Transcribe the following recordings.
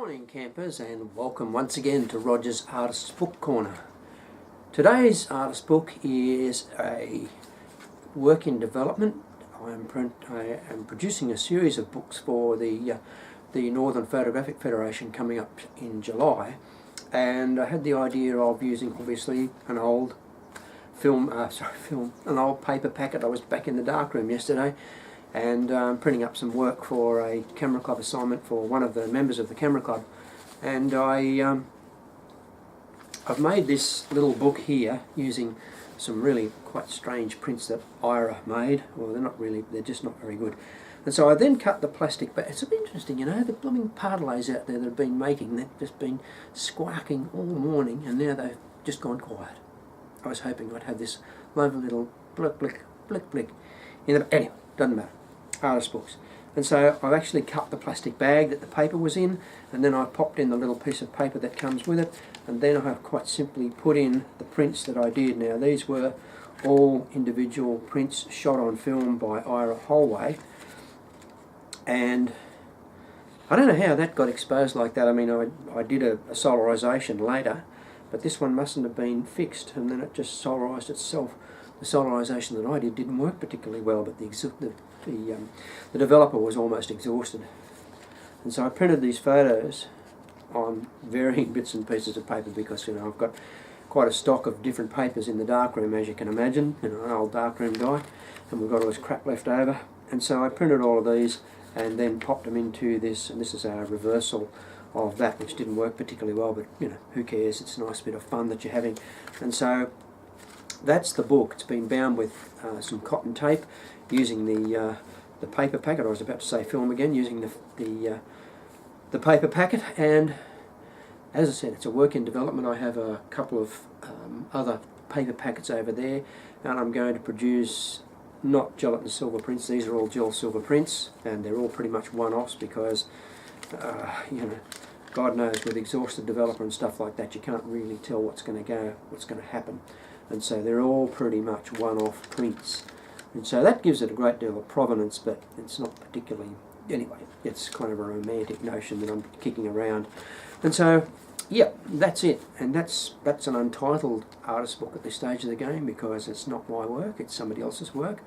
Morning campers, and welcome once again to Roger's Artist's Book Corner. Today's artist book is a work in development. I am producing a series of books for the Northern Photographic Federation coming up in July, and I had the idea of using obviously an old an old paper packet. I was back in the darkroom yesterday and printing up some work for a camera club assignment for one of the members of the camera club, and I've made this little book here using some really quite strange prints that Ira made. Well, they're just not very good. And so I then cut the plastic back. It's interesting, you know, the blooming parlays out there that have been making, they've just been squawking all morning, and now they've just gone quiet. I was hoping I'd have this lovely little blick blick blick blick in the, anyway, doesn't matter. Artist books. And so I've actually cut the plastic bag that the paper was in, and then I popped in the little piece of paper that comes with it, and then I have quite simply put in the prints that I did. Now these were all individual prints shot on film by Ira Hollway, and I don't know how that got exposed like that. I mean, I did a solarization later, but this one mustn't have been fixed, and then it just solarized itself. The solarization that I did didn't work particularly well, but the developer was almost exhausted. And so I printed these photos on varying bits and pieces of paper because, you know, I've got quite a stock of different papers in the darkroom, as you can imagine. You know, an old darkroom guy, and we've got all this crap left over. And so I printed all of these and then popped them into this, and this is a reversal of that, which didn't work particularly well, but, you know, who cares? It's a nice bit of fun that you're having. And so that's the book. It's been bound with some cotton tape using the paper packet. I was about to say film again, using the paper packet. And as I said, it's a work in development. I have a couple of other paper packets over there, and I'm going to produce not gelatin silver prints. These are all gel silver prints, and they're all pretty much one-offs because you know, God knows, with exhausted developer and stuff like that, you can't really tell what's going to happen. And so they're all pretty much one-off prints. And so that gives it a great deal of provenance, but it's not particularly, anyway, it's kind of a romantic notion that I'm kicking around. And so, yeah, that's it. And that's an untitled artist book at this stage of the game because it's not my work, it's somebody else's work.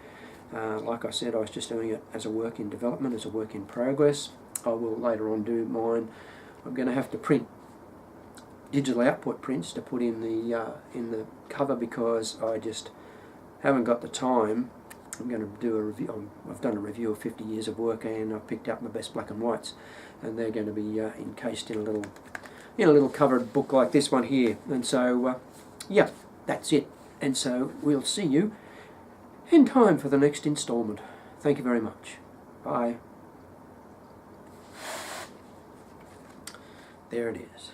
Like I said, I was just doing it as a work in development, as a work in progress. I will later on do mine. I'm going to have to print digital output prints to put in the cover because I just haven't got the time. I'm going to do a review. I've done a review of 50 years of work, and I've picked out my best black and whites, and they're going to be encased in a little covered book like this one here. And so yeah, that's it. And so we'll see you in time for the next installment. Thank you very much. Bye. There it is.